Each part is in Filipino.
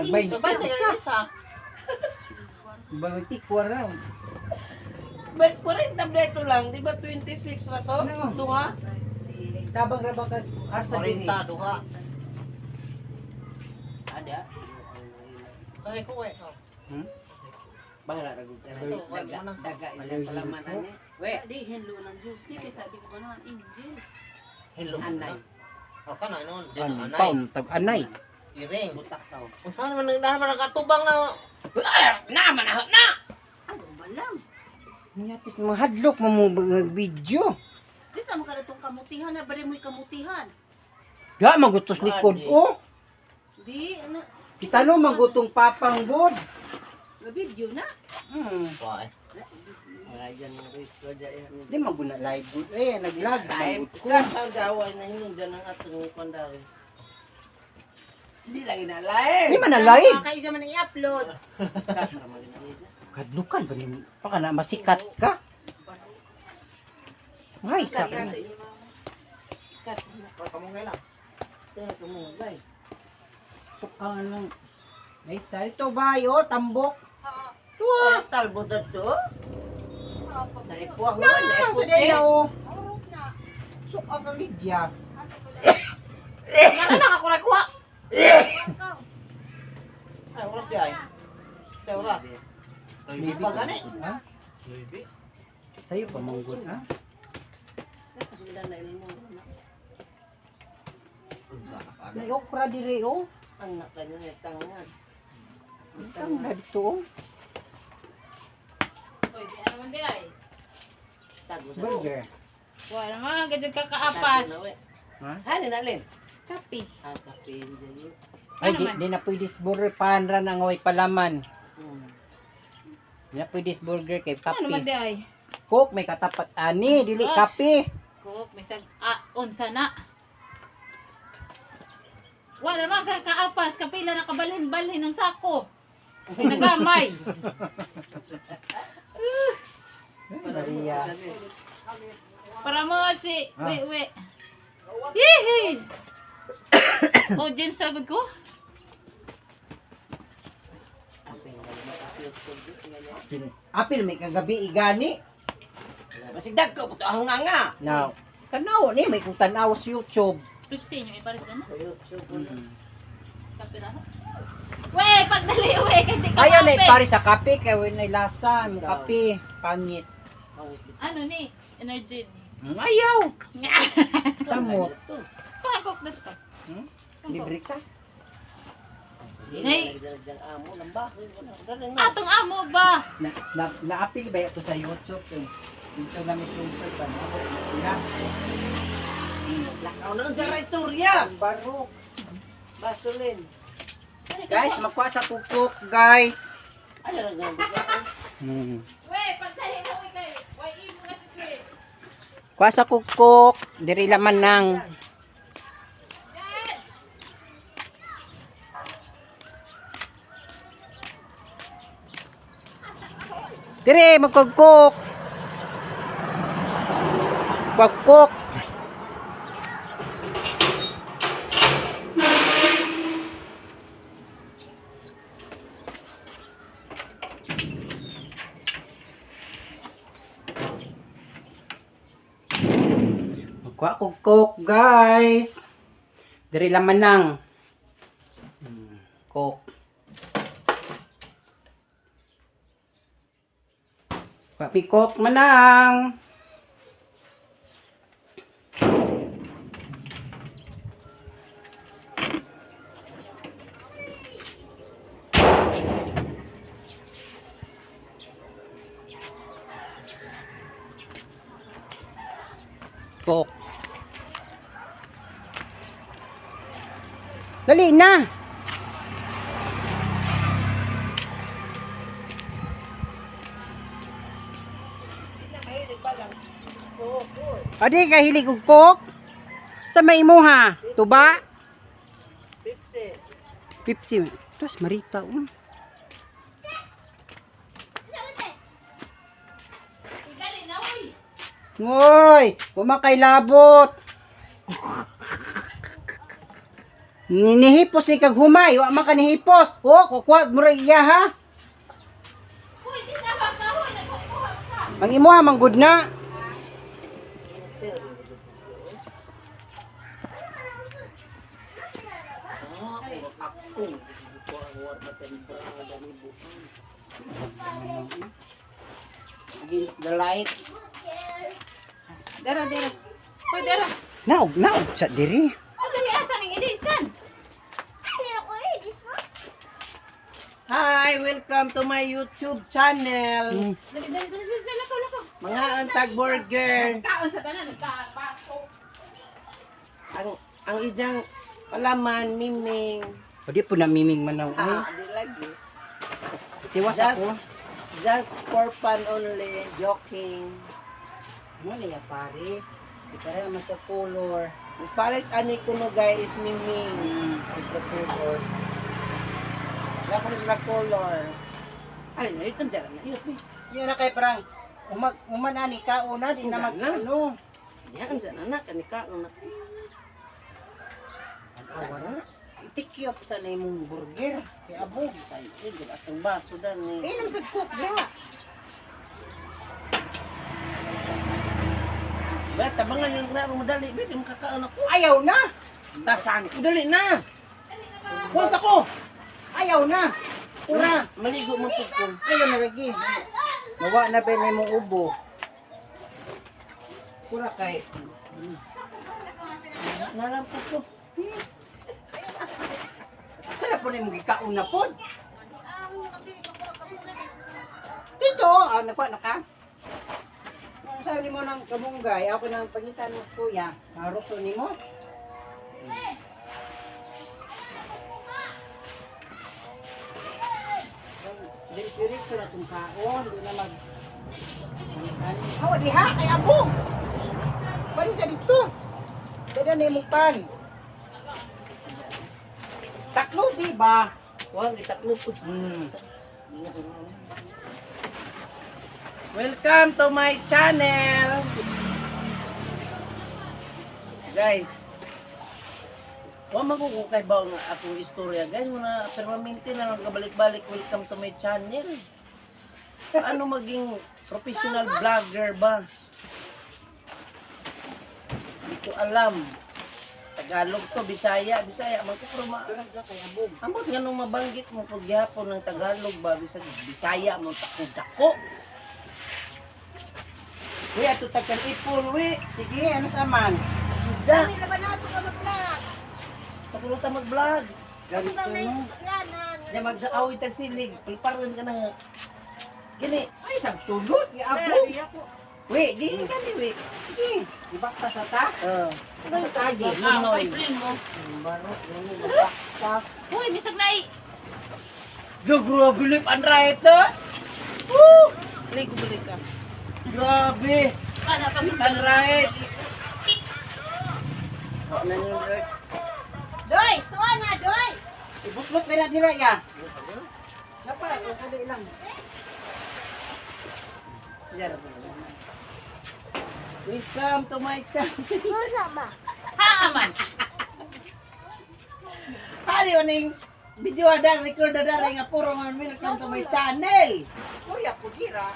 20. Sabay na yung isa. 24 raw. But 40 tableto lang, di ba 26 na to? Ano? Duha? Tabang ra ba ka arsa diri? 40 duha. Ada. Okay ko eh. Hmm? Bahala ra gud. Daga ilang palaman ani. We, Di, henlo ng juicy. Kaysa di ko ganahan, Angel. hello anay. O kana non, di Ano na anay. paum tag anay. Iring butak taw. Kung saan man nakatubang na naman na. Ano ba lang? Nyapis mga hadlok mo video. Di sa mga itong kamutihan na, bari mo'y kamutihan. Da magutos likod oh. Di, ano, Kita no magutong papang god. na-video na. Why? Wala dyan ng risko dyan. Di maguna live good. Naglag Ay, magut ko. ang gaway na yun dyan ang atong kondari. Hindi lang inalay. Di man na live. Kayo naman i-upload. Kadlukan ba ni pa na masikat ka? Ay sa Kat. Kamungay lang. Ito kamungay. sukan lang. Ay sa ito ba yo tambok. Tuwa. Talbo na to. Naipuah mo. Sa daya oh. Suk ang lidya. Yan na ako nakuha. Ay, oras dyan. Sa oras. Maybe Pa gani. ha? Sayo pa manggod ha? May okra dire oh. Anak ka niya, tangan. Ang na dito oh. Oy, di ano man di ay. Tago sa Burger. Wala naman, gadyo kakaapas. Ha? Hani na Lin. Kapi. Ang kape dyan. Ay Ano di, man? di na pwede burger panra na ngoy palaman. Hmm. Di na pwede burger kay Ano man kape. di ay? Coke may katapat ani dili Sus. kape. Cook, may sag... unsa na. Wala naman, kakaapas. Kapila na kabalhin-balhin ng sako. Pinagamay. Maria. Para mo si... Ah. We. Hihi! O, jeans tragod ko? Apil may kagabi igani. Masigdag ko, puto ang nga. Now, kanaw ni may kung tanaw sa YouTube. Pipsi nyo, iparis ka na. Mm. Kapira ho. We, pagdali, we. Kasi ka Ayaw na kape. ipari sa kape kay wala na lasa, ang kape pangit. Ano ni? Energy. Ayaw. Samot. Pagkok na ito. Libre ka. Hey. Amo, lamba. Atong amo ba? Naapil ba ito sa YouTube? Dito na may sponsor pa na sila. Lakaw na ang dara istorya. Ang baro. Basulin. Guys, makuha sa kukuk, guys. Ano lang ganda? We, pagdali mo kayo. Why imo na ito? Kuha sa kukuk. Diri laman nang. Dire, magkukuk. Pagkuk. Magkuha kukuk, guys. Dire laman nang. Coke. Papikok manang. Kok. Dali na. Adi ka hilig og kok? Sa may imo ha? Tuba? 50. 50. Tos marita um. Dali na, uy. Ngoy, kumakay labot. Ninihipos ni kag humay, wa man ka nihipos. O, kukuha mo ra iya ha. Hoy, di na ba ka? Hoy, nagkukuha ka. Mangimuha manggod na. Ako. Ito ang warma temprada ni bukan. Against the light. Dara. Hoy, dara. Naog sa diri. Asa ni asa ning edisan? Hi, welcome to my YouTube channel. Dali, lakaw. Mga antag burger. Kaon sa tanan, nagkapaso. Ang ijang palaman, miming. O di po namiming manaw. Di lagi. Tiwas ako. Just for fun only, joking. Ano niya Paris? Di pa rin naman sa color. Yung Paris ani kuno guys, miming. Is the color. Wala ko na sila color. Ay, na ito dyan na yun. Yun na kay parang umanani ka una di na mag ano. Yan, dyan na kanika. Awan. Itikyop sa na imong burger. Kay abog. Ay, hindi atong baso dan ni. Inom sa cook ya. Ba, tabangan yung naro madali. Ba, yung kakaon ako. Ayaw na. Tasan ko, dali na. Huwag ako. Ayaw na. Ura. Maligo mo po ko. Ayaw na lagi. Nawa na ba na imong ubo. Ura kay. Narampot ko. Sana po na imong gikaon na pod. Dito, nakuha na ka. Sabi mo ng kabunggay, ako nang pagitan mo kuya, maruso ni mo. Diretso na itong kaon, hindi na mag... Awa, diha, kay abong! Bali sa dito. Dada na yung pan. Taklo, di ba? Huwag, itaklo po. Welcome to my channel. Guys, huwag magkukukay ba ang akong istorya. Guys, muna permanente na lang kabalik-balik. Welcome to my channel. Paano maging professional vlogger ba? Hindi ko alam. Tagalog to, Bisaya. Bisaya, magkukuruma. Ambot nga nung mabanggit mo pag gihapon ng Tagalog ba, Bisaya mo tako-tako. Uy, ato tagkan ipon, uy. Sige, ano sa man? Da, Hindi naman nato ka mag-vlog. tapos ta mag-vlog. Ganito no. Diya mag-aawit ang silig. Paliparan ka na. Gini. Ay, isang sulot. Iabong. Wait, di ka di, wait. Sige. Ibakta sa ta. Sa tagi. Lunoy. Barot, ibakta. Hoy, bisag na Grabe, lip and right, no? Woo! Balik ka. Grabe. Kana pag Lip and right. Wala na yung right. Doy, tuwa na, Doy. Ibuslot pa na dira ya. Dapat, kali lang. Welcome to my channel. haaman. Hari oning video ada record ada nga puro man welcome to my channel. Kuya, pudira.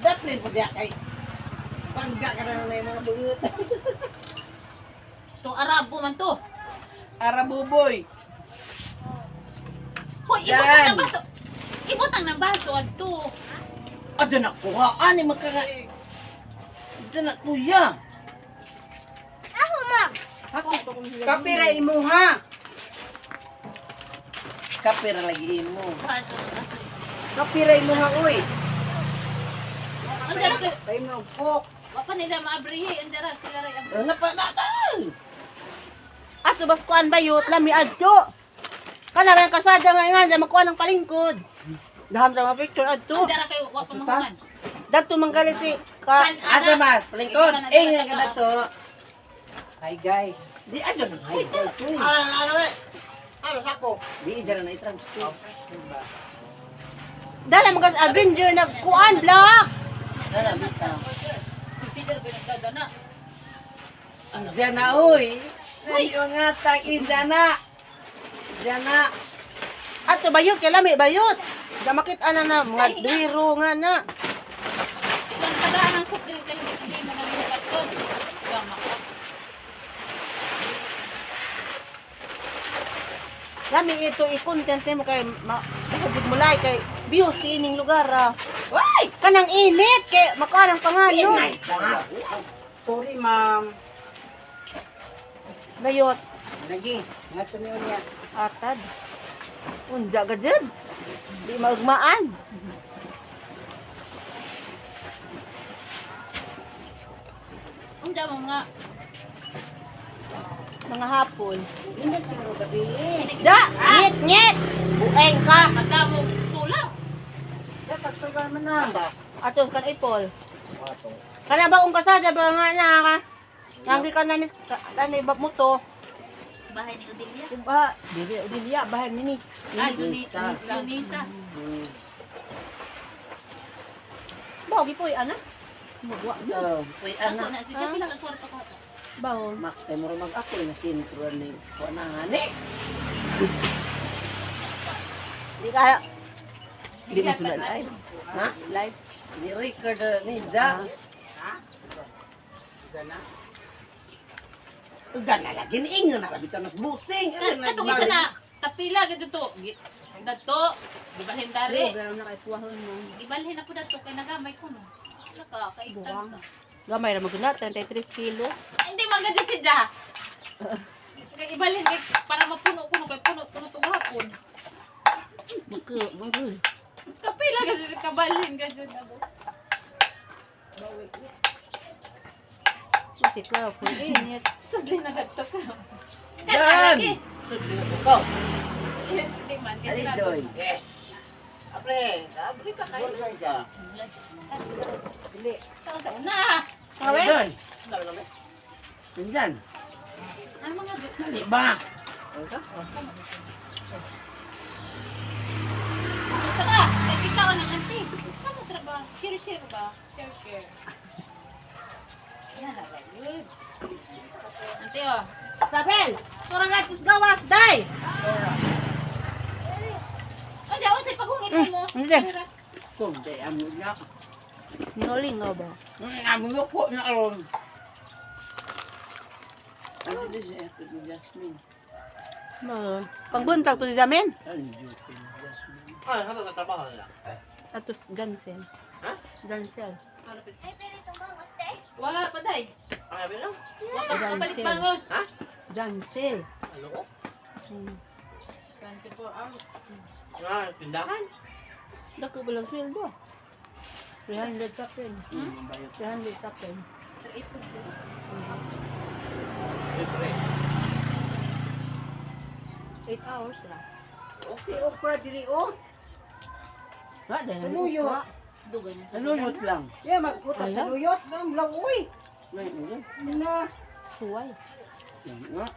Daplin po diya kay pangga ka na yung mga bungot. To Arabo man to. Arabuboy. Hoy, ibutang ng baso. Ibutang ng baso adto. Adyo na kuha. Ani magkaga. Adyo na kuya. Ako Kapira imuha. Kapira lagi mo. Kapira imuha, uy. Ang dara ko. Tayo mo ng cook. Wa pa nila maabrihi ang dara sila ray abri. Ano pa na? Ato bas kuan bayot lami adto. Kana ran kasada nga nga makuha ng palingkod. Daham sa mga picture Ang adto. dara kay wa pa mahuman. Dadto manggali si ka. Asa mas? Palingkod. Nga ka na to. Hi guys. Di adyo na. Hi guys. uy. Ano sako? Di dyan na i-transfer. Dala mga Avenger na kuan block. Dala bita. Consider ba nagdadana? Ang dyan na uy. Uy, nga takin dana. Dana. Ato bayot kay lami bayot. Da makita na mga biro nga na. Isang tagaan ng soft drink kasi hindi mo na nilakad. Gama ka. Lami ito i-content mo kay mahugid mo like kay views sa ining lugar. Why? Kanang init kay makarang pangayon. Sorry, ma'am. Bayot. Lagi, nga tumiyon niya. Atad. Unja ka dyan. Di maugmaan. Unda mo nga. Mga hapon. Hindi siguro gabi. Da! Nyet! Nyet! Bueng ka! Madamo sulang. Dapat sugar man na. Ato kan ipol. Kana ba kung kasada ba nga na ka? Nangi ka na ni bab mo to. Bahay ni Odilia. Diba? Dili Odilia bahay ni. Junisa. Bao gipoy ana. Magwa na. Oh, uy, Ako anak. na si Japi lang kwarto ko. Bao. Mak, tayo mo rin mag-ako na sintro ni Kuanangani. Di ka di ka sulat ay. Ha? Live. Di record ni Ja. Gana lagi ni ingon na labi mas busing. Katong isa na kapila gadto to. Dato, gibalhin dari. Pero na kay puwahon mo. Gibalhin na po dato kay nagamay ko no. Naka kaigtan ka. Gamay ra maguna 33 kilo. Hindi magadyo si Ja. Kay ibalhin kay para mapuno kuno kay puno tong hapon. Magul. Kapila kasi kabalhin gadyo na bo. Kasi ka po init. Sudli na gadto ka. Yan! Lagi. Sudli na ko. Hindi man kasi Ali na. doy. Yes. Apre, abri ka kayo. Ka. Dili. Tao sa una. Ali doy. Nandyan. Ano mga gadto? Dali ba? Ito ka. Kay kita ka ng auntie. Ano trabaho? Share ba? Share. Yan na ba? Good. Auntie oh. Sabel, turang natus gawas day. Oh, di ako sa pagungit mo. Hindi. Kung di amo na. Noling nga ba? Amo na ko na aron. Ano di siya ito ni Jasmine? Pangbuntag to si Jamin. Ano di ito ni Jasmine? Ah, habang katrabaho nila. Atos Jansen. Ha? Jansel. Wala pa day. Ang sabi lang? Wala pa kapalit bangos. Ha? Jansel. Ano ko? 24 hours. Ah, tindahan? Dako ba lang sweldo? 300 kapin. 300 kapin. Ito. 8 hours lang. Okay, okra dili o. Nga, dahil Saluyot. Dugan na. Saluyot lang. Yeah, magputak sa luyot. Lang, uy. Na. Suway.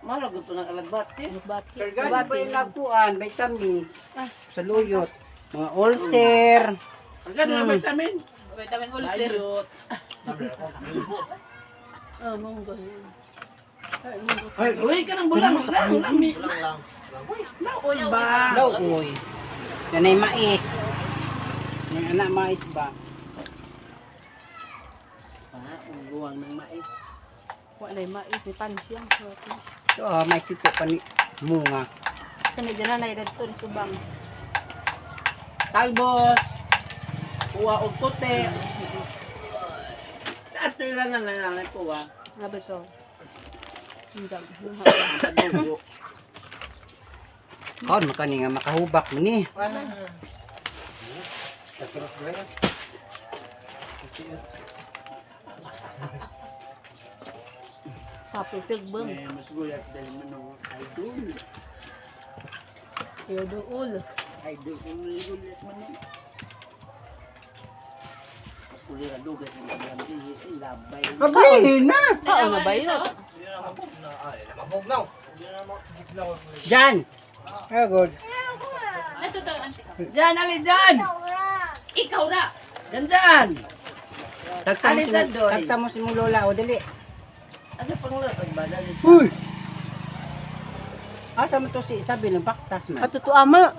Malagot to ng alagbati. Bati. Kargani ba yung nakuan? Vitamins. Ah. Sa luyot. Mga ulcer. Agad na vitamin. Vitamin ulcer. Saluyot. Munggo. Ay, uy ka nang bulang. Lami. Lang. Naoy ba? Daw, uy. Yan ay mais. Yung anak mais ba? Ang buwang ng mais. Wala yung mais ni Pansyang. So, may sipo pa ni munga. Kani dyan na dito ni Subang. Talbos. Kuha o puti. Ato lang na lang kuha. Sabi ko. Hindi. Padugo. Kaon makani nga makahubak mo ni. Sapo pigbang. May mas guyat dahil manong idol. Yo dool. Idol kung gulat mo na. Kapuli ka dugat ng mga labay. Kabay na. Oo nga ba yun? Jan. Oh, good. Ito to, auntie. Diyan, alin dyan! Ikaw ra. Gandaan! Tagsa mo Alin dyan doon? Tagsa mo si mong lola o dali. Ano pang lakad ba? Dali sa... Uy. Asa mo to si Isabel ng baktas man? At totoo ama.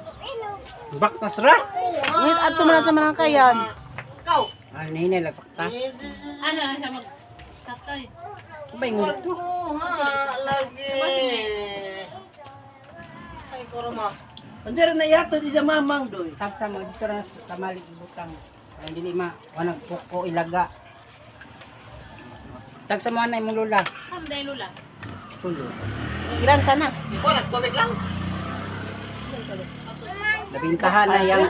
Baktas ra? Ngit adto man sa manangkayan. Ay, nahinay lang baktas. Ano na siya mag-sakay. Sabay mo. Ay koroma. Andera na yato di sa mamang doy. Tagsa mo dito na sa tamalik butang. Ay dili ma wanag puko ilaga. Tagsa mo anay mong lula. Hamday lula. Sulo. Ilan ka na? Ikaw, nagtubig lang. Nabintahan na yang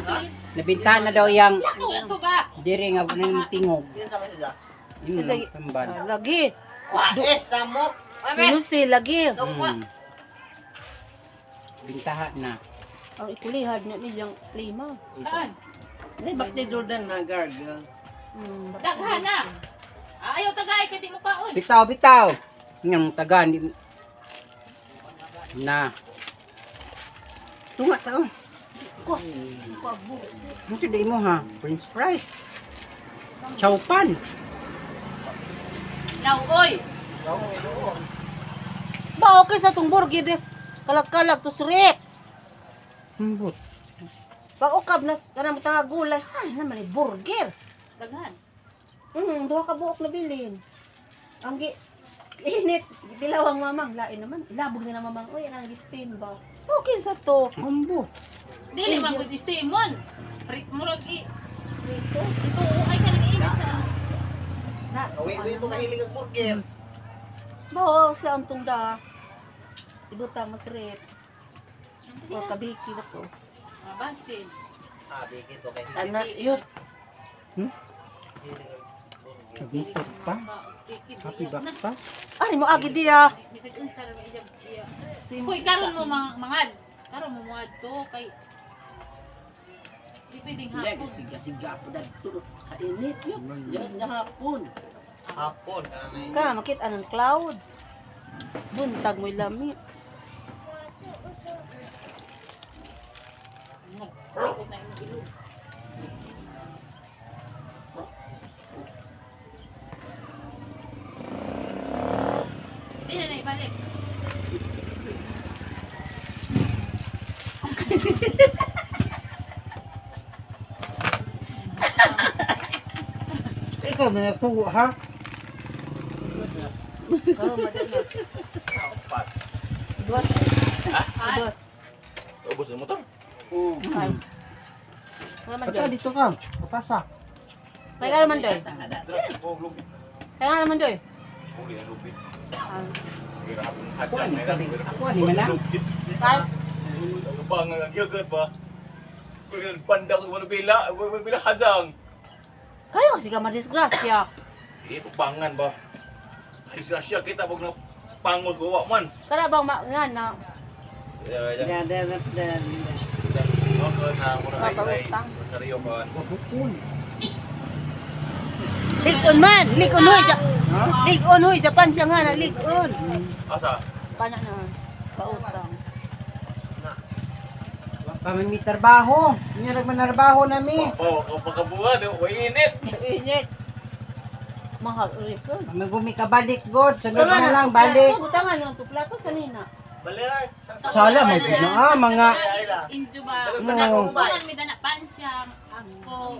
nabintahan na daw yang Ito ba? diri nga ng tingog. Yan sa sila. Yun Kasi- lang tamban. Lagi. Samok. Lucy lagi. Bintahan na. Ang ikulihad na nilang lima. Saan? Nay bakti Jordan na garga. Daghan na. Ayaw tagay kay di mo kaon. Bitaw, bitaw. Yang taga ni na. Tunga taon. Ano di mo ha? Prince Price. Chowpan. Now oy. Ba okay sa tong burger des kalag-kalag to srep. Hambot. Ba ukab na kanang tanga gulay. Ay naman ni burger. Daghan. Duha ka buok na bilin. Ang init, dilawang mamang, lain naman. Ilabog na mamang, uy, ang steam ba? Okay sa to. Hambot. Dili man gud istimon. Murag ito ay ka nag-iinit sa. Na, Uwi-uwi ito kahilig ang burger. ba, sa antong da. Ibutang masret. O kabiki na to. Basin. Bigit ko kahilig. Ana yun. Nagmukot pa. Happy baktas. Ay, mo agi diya. Bisag unsa ra iya. Sim. Hoy karon mo mangad. Karon mo muad to kay di pwedeng Hindi, hapon. siga-siga po dagto. Kainit yun. Yan na hapon. Hapon. Kanay. Ka, makita ng clouds. Buntag mo'y lamit. Nag-ikot na imong ilog. Di na ibalik. Ikaw na pugo ha? Duwas. Duwas. Ubus ang motor. Ay. Naman Pagka doy. dito ka. Papasa. Kaya ka naman doy. Kaya nga naman doy. Ako ani ka rin. Ako ani man lang. Kaya. Bang nagyagat ba? Kung pandang wala bila hajang. Kayo kasi ka madisgrasya. Di pangan ba? Disgrasya kita pag na pangod ko wa man. Kaya bang nga na Ya. Dan. Okay na mo na ay Papautang. sariyo ba? Bukul. Ligon man, ligon hoy. Ha? Ligon hoy, Japan siya nga na ligon. Asa? Pana na pautang. Kami may trabaho. Hindi nagmanarbaho nami. Kung pagkabuhan, way init. Init. Mahal ulit ko. Magumi ka balik god. Sunod na lang balik. Butangan yung tuplato sa nina. Balera. Sala mo na mga Injo ba? No. Sa kukungan mi dana pansyang ako.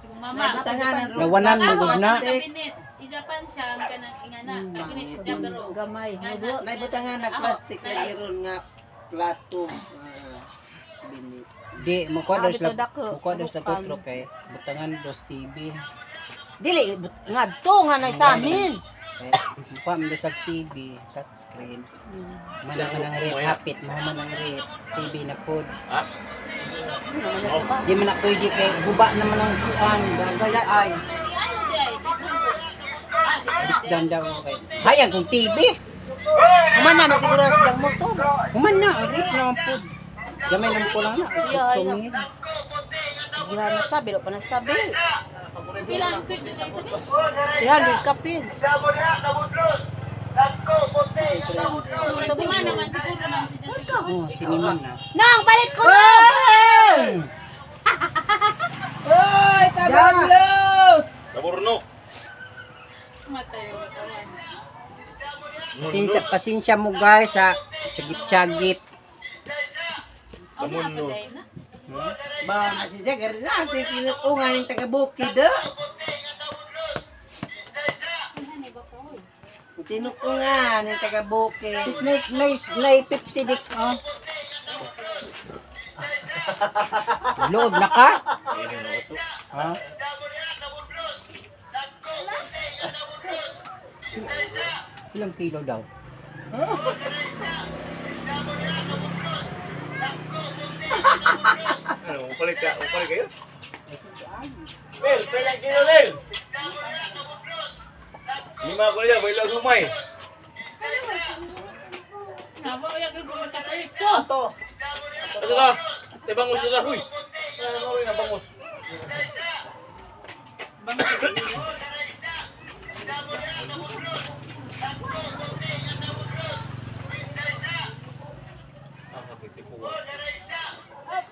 Yung mama. Tanganan Nawanan mo Ako gud sa na. kabinet. Ija pansyang kanang ingana. Kabinet si Jambero. Gamay. May butangan na plastic na iron nga plato. Binit. Di mo ko dos Dito lag. dako. Mo ko dos lag kotro kay butangan dos TV. Dili ngadto nga na sa amin. Kaya mo ko dos lag TV, touch screen. Man ang rate hapit mo man ang rate TV na pod. Di man na pwede kay guba naman ang kuan. Gaya ay. Di ano di ay. Di Bisdan daw kay. Hayang kung TV. Human na masiguro na silang motor. Human na, rate na ang pod. Gamay lang ko lang na. Sumingin. Gihan na sabi, pa na sabi. Pila ang sweldo na isabi? Yan, kapin. Si Man naman siguro na si Joshua. Oh, siniman na. Nang, balik ko na! Oy, tabaglos! Naburno. Matay yung katawan. Pasensya mo guys sa Tsagit-tsagit. O Lamun, no. napaday na. Bawa na si Jagger na. Tinukungan yung taga-bukid ah. Ano ba ko? Tinukungan yung taga-bukid. Nay Pepsi Dix. Oh. Lood na ka? Ini na ito. Ha? Ilang kilo daw? Ano, upalit kayo? Lel, pelang kilo, Lel! 5 ko nila, baila gumay. Nabo ya ko magkatalit ko. Ato. Ano ka? Te bangus na, huy! Ano na bangus? Ah, matitipuan.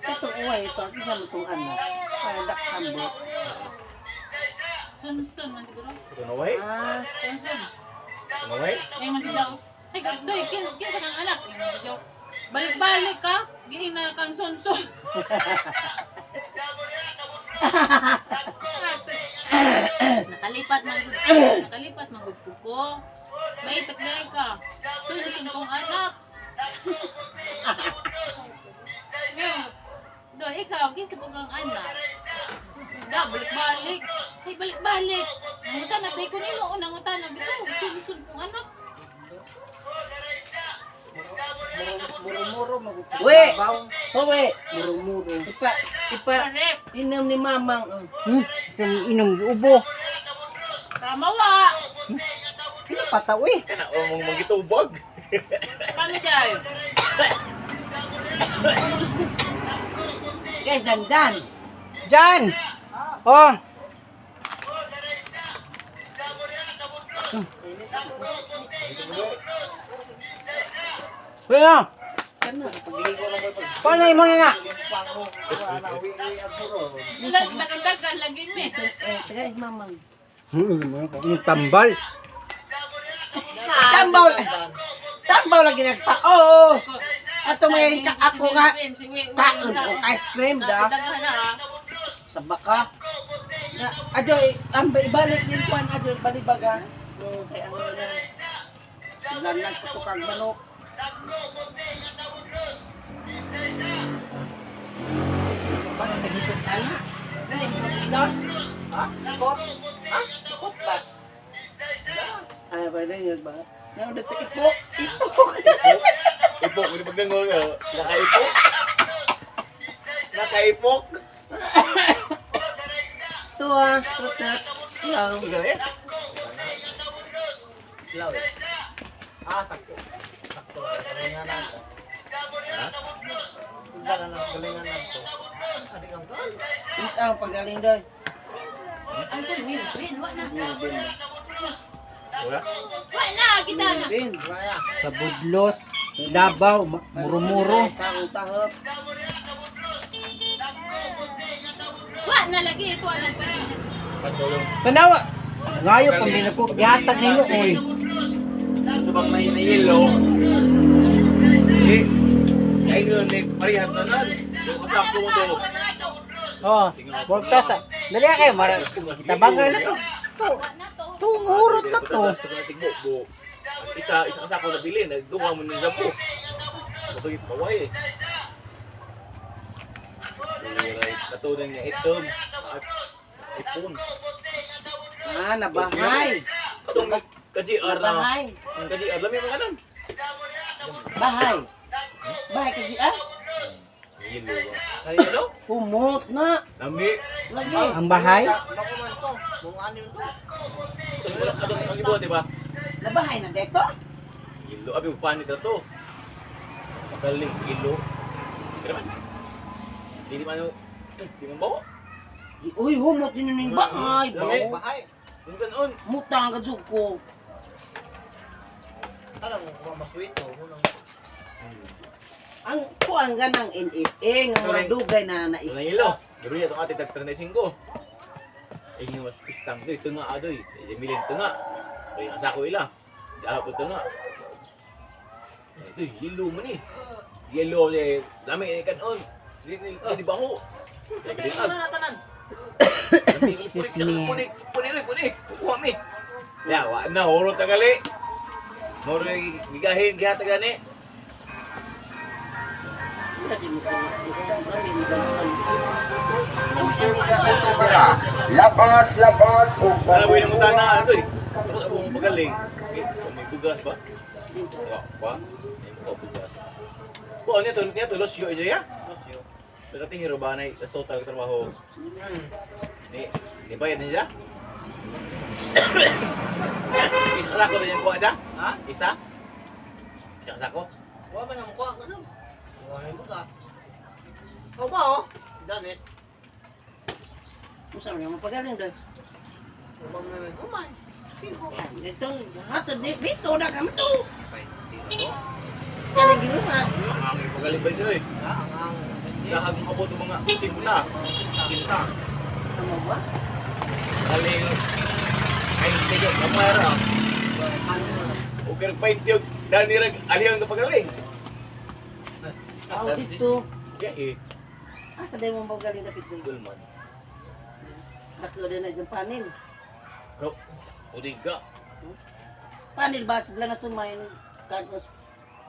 Ito uway ito. Ito sa lutuan na. Para daktambo. Sunsun man siguro. Ito na way? Ah, Sunsun. Ito na way? Ay masidaw. Ay doy kinsa kang anak. Ay masidaw. Balik-balik ka. Giing na kang sunsun. Nakalipat man gud. Nakalipat man gud ko. May tagday ka. Sunsun kong anak. Do, ikaw, kinsa po kang anak? Da, balik-balik. Ay, balik-balik. Nangutan na, day ko nilo. Nangutan na, bitaw. Sunsun kong anak. Muro-muro magugusto. we! Uwe! Muro-muro. Ipa, Correct. inom ni mamang. Inong ubo. Tamawa. Pila pataw eh. Kana o mong magitubag. Kami dyan. Guys, dandan. Jan! Oh! Wala! Sana. Paano mo nga? Nagdagan lagi mi. Tagay mamang. Yung tambal. Tambaw! Tambaw lagi nagpa. Oo! Ato may ako nga. Kaon ko ice cream da. Daghan na ha. Sa baka. Na, ajoy, ibalik din kuan ajoy balibaga. So, kay ano na. Sila nagputukang manok. Bakit nagigit ka na? Dali, mag-ilot. Ha? Ikot? Ha? Ikot ba? Ay, pwede yun ba? Ano dito ipok? Ipok! Ipok, hindi magdangol nga. Nakaipok? Nakaipok? Tuwa, tutat. Lang. Ilaw eh. Ah, sakto. Sakto. Galinganan ko. Ha? Tunda na nas galinganan ko. Adik ang gal. Is ang pagaling doon. Ang bin, wa na. Bin. Wala? Wa na, kita na. Bin. Raya. Sa Budlos, Davao, muro-muro. Sa utahop. Wa na lagi ito ang pwede. Patulong. Tanawa! Ngayo kung binako, yatag ninyo, oy. Ito bang may yellow? Eh, ay doon, eh, parihan na na. Yung kasako mo to. Oh, portas. Dali kayo, tabangan na to. Tungurot na to. Gusto ko na tigbo. Isa kasako na bilhin. Nagdunga mo na sa po. Ito yung paway eh. Katulad niya itom. Ipon. Ah, nabahay. Katong ka-GR na. Nabahay. Ang ka-GR, lami mo kanan. Bahay. Bahay ka di ah? Yellow ba? Ay, ano? Kumot na. Lami. Lagi. Ang bahay? Bako man to. Bunganin to. Ito yung wala katong ang ibo, diba? Nabahay na dito. Yellow. Abi, upanit na to. Magaling, yellow. Kaya naman. Hindi man yung... Hindi man bawa. Uy, humot din yung bahay. Lami. Bawo. Bahay. Yung ganon. Mutang ka ko. Alam mo kung maswito. Ang kuang ganang NFA nga mga dugay na Ito na naisip. yellow. Garo niya itong ati tag-35. Ay, yung mas pistang doy. Tunga adoy. Ay, milin tunga. Ay, nasa ko ila. Dahap ko tunga. Ay, Ito, yellow man eh. Yellow eh, dami eh kanon. Di baho. Ay, galing Ano na tanan? Puni. Kuha mi. Ya, wa na horot ta gali. Moro gigahin gihat gani. Wala din mo ko. Dami mo ganun. Lapat, lapat, Ano ba yung utana ano to eh? Tapos ako mong pagaling. Okay, may bugas ba? Ba? May bugas. Ko niya to losyo aja ya. Berarti hero ba na tas total trabaho. Ni bayad niya? Isa sako din yung kuha niya? Ha? Isa? Isa sako? Wala ba na mo ko? Ano? Wala mo ka. Ikaw ba oh? Ganit. Musa mo pagaling doon. Ubang na may kumay. Itong hatod dito na kami to. Hindi na to. Kaya ginawa. Ang pagaling ba niyo eh? Ang Dahag mo abot ang mga sinta. Sinta. Ano ba? Galing. Ay, tiyo, kamara. O kaya paint yung danirag aliyang na pagaling. Ako dito. Kaya eh, Asa din mo pagaling na pitong. gulman. Baklo din na dyan panin. Kau, udiga. Panin ba? Sigla na sumayin. Kagos.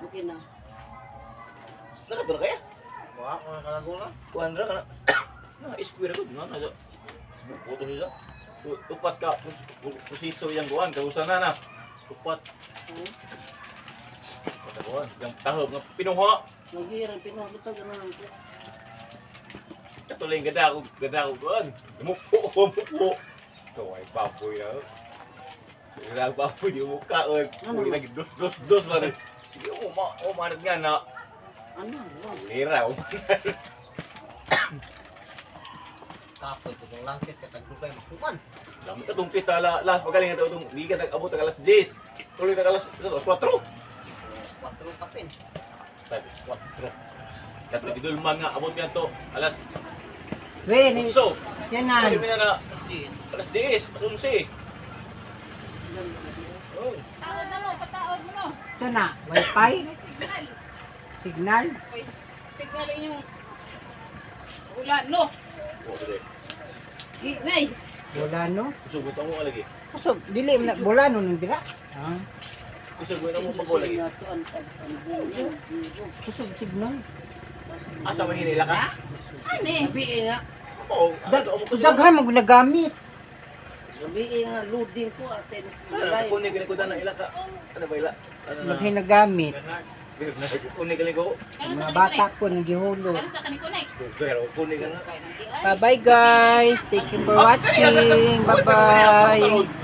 Okay na. Nakatulog kaya? Wala ko na kalagula. Kuandra ka na. Na-square ko. Nasa buto siya. Tupat ka. Pusiso yung guwan. Kausan na. Tupat. Pataguan. Yung tahob ng pinuha. Nagihirang pinuha. Ganun ko. Katuloy gada ako guwan. Mupo. Ito ay baboy na. Wala baboy di mukha. Uli lagi dos ba rin. Hindi ko manat nga na. Ano? Lira. Kapoy ko ng langkis katagdugay makuman. Dami ka itong pita alas pagaling ito itong hindi ka abot alas 10. Tuloy ka alas 4. 4 kapin. 4. Dapat idulman nga abot yan to alas Ren, 8. yan na. Pwede mo na alas 10. Mas 11. Oh. Taod na no, pataod mo no. Ito na, wifi, May signal. signal. May signalin yung ulan no. Oh, pwede. Nay, Wala no. Kusugot mo nga lagi. Kusog, dili na bola no nang bira. Ah, Kusugot mo pag lagi. kusog signal. Asa man hinila ka? ano eh? Gabi nga. Oo. Daghan mo ginagamit. Gabi nga. Loading ko. Atin. Kunig ko na ila ka. Ano ba ila? Ano na? Daghan nagamit. Kunig ko. Ano Mga sa bata kanikunek? ko nagihulog. Ano sa kanikunek? Pero kunig na. Kaya nang Bye bye guys. Thank you for watching. Bye bye.